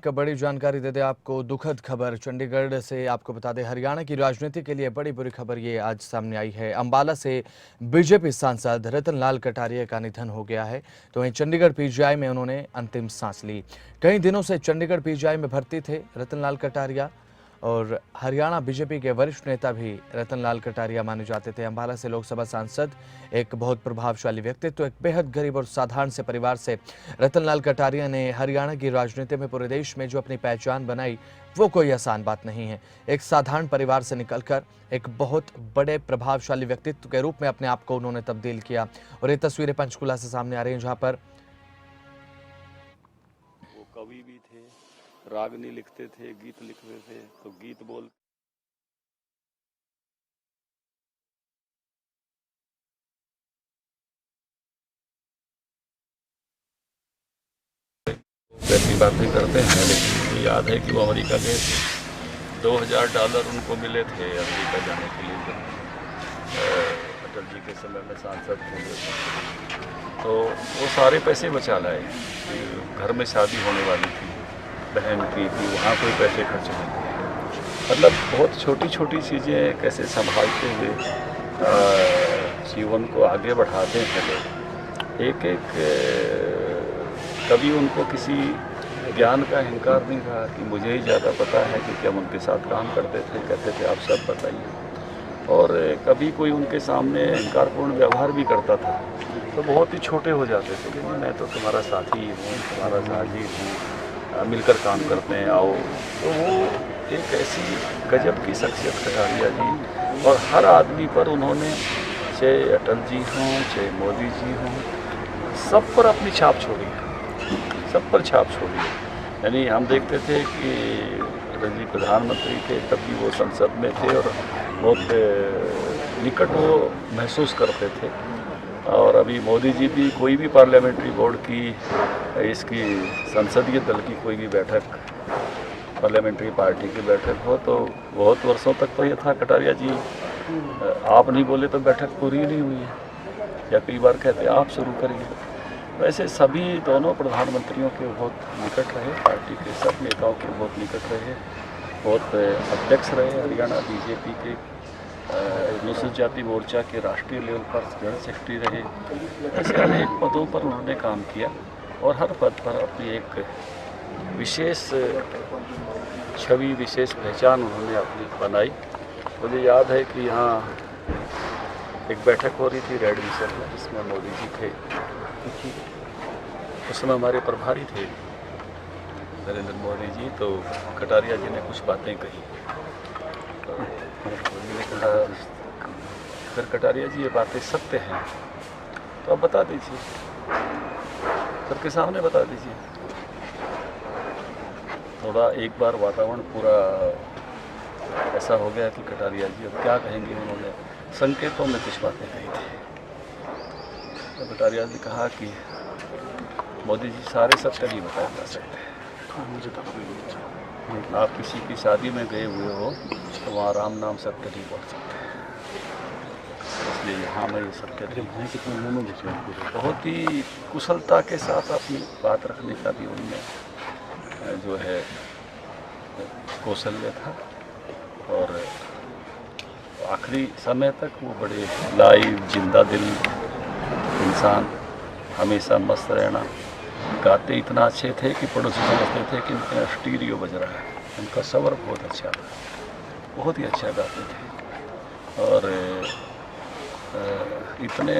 एक बड़ी जानकारी दे दें आपको, दुखद खबर चंडीगढ़ से आपको बता दें। हरियाणा की राजनीति के लिए बड़ी बुरी खबर ये आज सामने आई है। अंबाला से बीजेपी सांसद रतन लाल कटारिया का निधन हो गया है। तो वहीं चंडीगढ़ पीजीआई में उन्होंने अंतिम सांस ली। कई दिनों से चंडीगढ़ पीजीआई में भर्ती थे रतन लाल कटारिया और हरियाणा बीजेपी के वरिष्ठ नेता भी रतन लाल कटारिया माने जाते थे। अंबाला से लोकसभा सांसद, एक बहुत प्रभावशाली व्यक्तित्व, एक बेहद गरीब और साधारण से परिवार से रतन लाल कटारिया ने हरियाणा की राजनीति में पूरे देश में जो अपनी पहचान बनाई, वो कोई आसान बात नहीं है। एक साधारण परिवार से निकलकर एक बहुत बड़े प्रभावशाली व्यक्तित्व के रूप में अपने आप को उन्होंने तब्दील किया। और ये तस्वीरें पंचकुला से सामने आ रही हैं, जहां पर वो कवि भी थे, रागनी लिखते थे, गीत लिखते थे, तो गीत बोल वैसी बातें करते हैं, लेकिन मुझे याद है कि वो अमेरिका गए थे। $2000 उनको मिले थे अमेरिका जाने के लिए, जब अटल जी के समय में सांसद थे। तो वो सारे पैसे बचा लाए। घर में शादी होने वाली थी बहन की, वहाँ कोई पैसे खर्च नहीं किए। मतलब बहुत छोटी छोटी चीज़ें कैसे संभालते हुए जीवन को आगे बढ़ाते हैं लोग। एक एक कभी उनको किसी ज्ञान का अहंकार नहीं रहा कि मुझे ही ज़्यादा पता है, क्योंकि हम उनके साथ काम करते थे, कहते थे आप सब बताइए। और कभी कोई उनके सामने अहंकारपूर्ण व्यवहार भी करता था तो बहुत ही छोटे हो जाते थे कि मैं तो तुम्हारा साथी हूँ, तुम्हारा साझी हूँ, मिलकर काम करते हैं, आओ। तो वो एक ऐसी गजब की शख्सियत कटारिया जी, और हर आदमी पर उन्होंने, चाहे अटल जी हों चाहे मोदी जी हों, सब पर अपनी छाप छोड़ी है, सब पर छाप छोड़ी है। यानी हम देखते थे कि अटल जी प्रधानमंत्री थे तब भी वो संसद में थे और बहुत निकट वो महसूस करते थे। और अभी मोदी जी भी कोई भी पार्लियामेंट्री बोर्ड की, इसकी संसदीय दल की कोई भी बैठक, पार्लियामेंट्री पार्टी की बैठक हो तो बहुत वर्षों तक तो ये था कटारिया जी आप नहीं बोले तो बैठक पूरी नहीं हुई है, या कई बार कहते आप शुरू करिए। वैसे सभी दोनों प्रधानमंत्रियों के बहुत निकट रहे, पार्टी के सब नेताओं के बहुत निकट रहे, बहुत अध्यक्ष रहे, हरियाणा बीजेपी के अनुसूचित जाति मोर्चा के राष्ट्रीय लेवल पर जनरल सेक्रेटरी रहे। ऐसे अनेक पदों पर उन्होंने काम किया और हर पद पर अपनी एक विशेष छवि, विशेष पहचान उन्होंने अपनी बनाई। मुझे याद है कि यहाँ एक बैठक हो रही थी रेड मिशन में, जिसमें मोदी जी थे, उस समय हमारे प्रभारी थे नरेंद्र मोदी जी। तो कटारिया जी ने कुछ बातें कही, मोदी ने कहा अगर कटारिया जी ये बातें सत्य हैं तो आप बता दीजिए, सबके सामने बता दीजिए। थोड़ा एक बार वातावरण पूरा ऐसा हो गया कि कटारिया जी अब क्या कहेंगे, उन्होंने संकेतों में कुछ बातें कही थी। तो कटारिया जी कहा कि मोदी जी सारे सत्य नहीं बताए जा सकते, आप किसी की शादी में गए हुए हो तो वहाँ राम नाम सत्य नहीं बोल सकते, इसलिए यहाँ मैं ये सत्य नहीं। बहुत ही कुशलता के साथ अपनी बात रखने का भी उनमें जो है कौशल्य था, और आखिरी समय तक वो बड़े लाइव जिंदा दिल इंसान, हमेशा मस्त रहना। गाते इतना अच्छे थे कि पड़ोसी समझते थे कि इनका स्टीरियो बज रहा है। उनका स्वर बहुत अच्छा था, बहुत ही अच्छा गाते थे, और इतने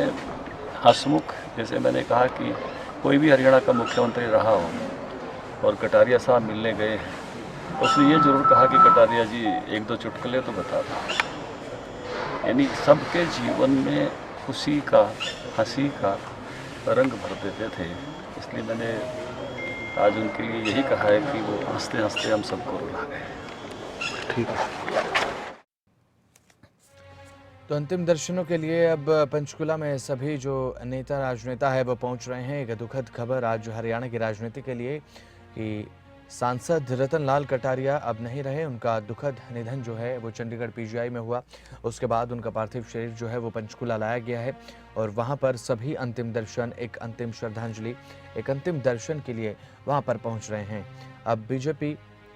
हंसमुख, जैसे मैंने कहा कि कोई भी हरियाणा का मुख्यमंत्री रहा हो और कटारिया साहब मिलने गए हैं, उसने ये जरूर कहा कि कटारिया जी एक दो चुटकुले तो बता दो। यानी सबके जीवन में खुशी का, हंसी का रंग भर देते थे। इसलिए मैंने आज उनके लिए यही कहा है कि वो हंसते हंसते हम सबको रुला गए। ठीक है। तो अंतिम दर्शनों के लिए अब पंचकुला में सभी जो नेता राजनेता है वो पहुंच रहे हैं। एक दुखद खबर आज हरियाणा की राजनीति के लिए कि सांसद रतन लाल कटारिया अब नहीं रहे। उनका दुखद निधन जो है वो चंडीगढ़ पीजीआई में हुआ। उसके बाद उनका पार्थिव शरीर जो है वो पंचकुला लाया गया है और वहां पर सभी अंतिम दर्शन, एक अंतिम श्रद्धांजलि, एक अंतिम दर्शन के लिए वहां पर पहुंच रहे हैं। अब बीजेपी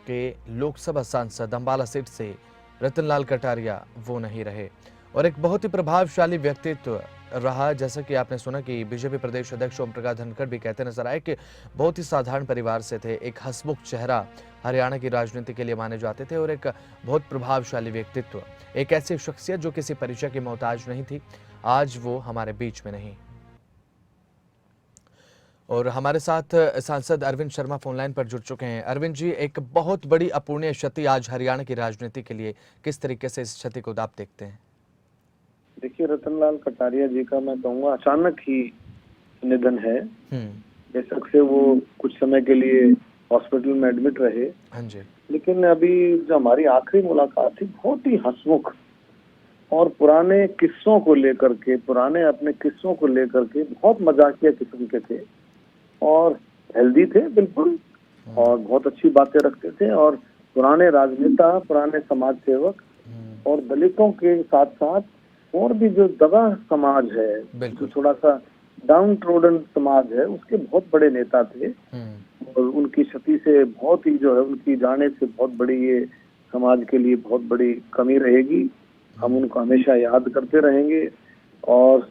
के लोकसभा सांसद अंबाला सीट से रतन लाल कटारिया वो नहीं रहे और एक बहुत ही प्रभावशाली व्यक्तित्व रहा। जैसा कि आपने सुना कि बीजेपी प्रदेश अध्यक्ष ओम प्रकाश धनखड़ भी कहते नजर आए कि बहुत ही साधारण परिवार से थे, एक हंसमुख चेहरा हरियाणा की राजनीति के लिए माने जाते थे और एक बहुत प्रभावशाली व्यक्तित्व, एक ऐसी शख्सियत जो किसी परिचय की मोहताज नहीं थी। आज वो हमारे बीच में नहीं। और हमारे साथ सांसद अरविंद शर्मा फोनलाइन पर जुड़ चुके हैं। अरविंद जी, एक बहुत बड़ी अपूर्णीय क्षति आज हरियाणा की राजनीति के लिए, किस तरीके से इस क्षति को आप देखते हैं? देखिए, रतन लाल कटारिया जी का मैं कहूँगा अचानक ही निधन है। बेशक से वो कुछ समय के लिए हॉस्पिटल में एडमिट रहे, हाँ जी, लेकिन अभी जो हमारी आखिरी मुलाकात थी बहुत ही हंसमुख और पुराने किस्सों को लेकर के, पुराने अपने किस्सों को लेकर के बहुत मजाकिया किस्म के थे और हेल्दी थे बिल्कुल और बहुत अच्छी बातें रखते थे और पुराने राजनेता, पुराने समाज सेवक और दलितों के साथ साथ और भी जो दबा समाज है, जो थोड़ा सा डाउन ट्रोडन समाज है, उसके बहुत बड़े नेता थे और उनकी क्षति से बहुत ही जो है, उनकी जाने से बहुत बड़ी ये समाज के लिए बहुत बड़ी कमी रहेगी। हम उनको हमेशा याद करते रहेंगे और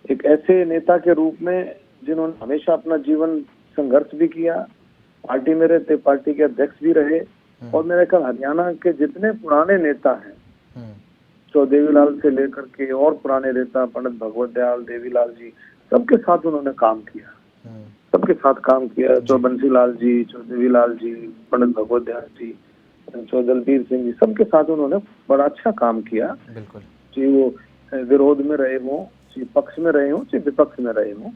एक ऐसे नेता के रूप में जिन्होंने हमेशा अपना जीवन संघर्ष भी किया, पार्टी में रहते, पार्टी के अध्यक्ष भी रहे और मेरे ख्याल हरियाणा के जितने पुराने नेता हैं, देवीलाल से लेकर के और पुराने नेता पंडित भगवत दयाल, देवीलाल जी, सबके साथ उन्होंने काम किया, सबके साथ काम किया। बंसी लाल जी, देवीलाल जी, पंडित भगवत दयाल जी, दलबीर सिंह जी, सबके साथ उन्होंने बड़ा अच्छा काम किया। बिल्कुल जी, वो विरोध में रहे हों, चाहे पक्ष में रहे हों, चाहे विपक्ष में रहे हों,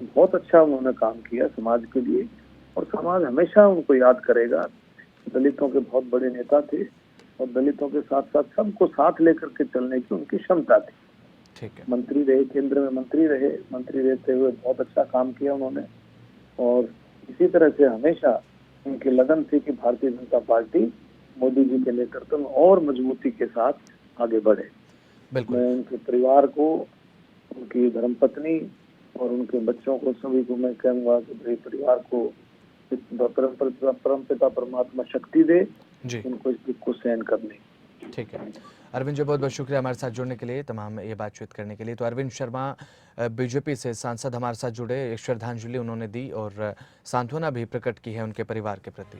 बहुत अच्छा उन्होंने काम किया समाज के लिए और समाज हमेशा उनको याद करेगा। दलितों के बहुत बड़े नेता थे और दलितों के साथ साथ सबको साथ लेकर के चलने की उनकी क्षमता थी। ठीक है। मंत्री रहे, केंद्र में मंत्री रहे, मंत्री रहते हुए बहुत अच्छा काम किया उन्होंने और इसी तरह से हमेशा उनकी लगन थी कि भारतीय जनता पार्टी मोदी जी के नेतृत्व में और मजबूती के साथ आगे बढ़े। बिल्कुल। मैं उनके परिवार को, उनकी धर्मपत्नी और उनके बच्चों को, सभी को मैं कहूँगा कि भाई परिवार को परमपिता परमात्मा शक्ति दे जी, उनको इस दुख को सहन करने। ठीक है। अरविंद जी, बहुत बहुत शुक्रिया हमारे साथ जुड़ने के लिए, तमाम ये बातचीत करने के लिए। तो अरविंद शर्मा बीजेपी से सांसद हमारे साथ जुड़े, एक श्रद्धांजलि उन्होंने दी और सांत्वना भी प्रकट की है उनके परिवार के प्रति।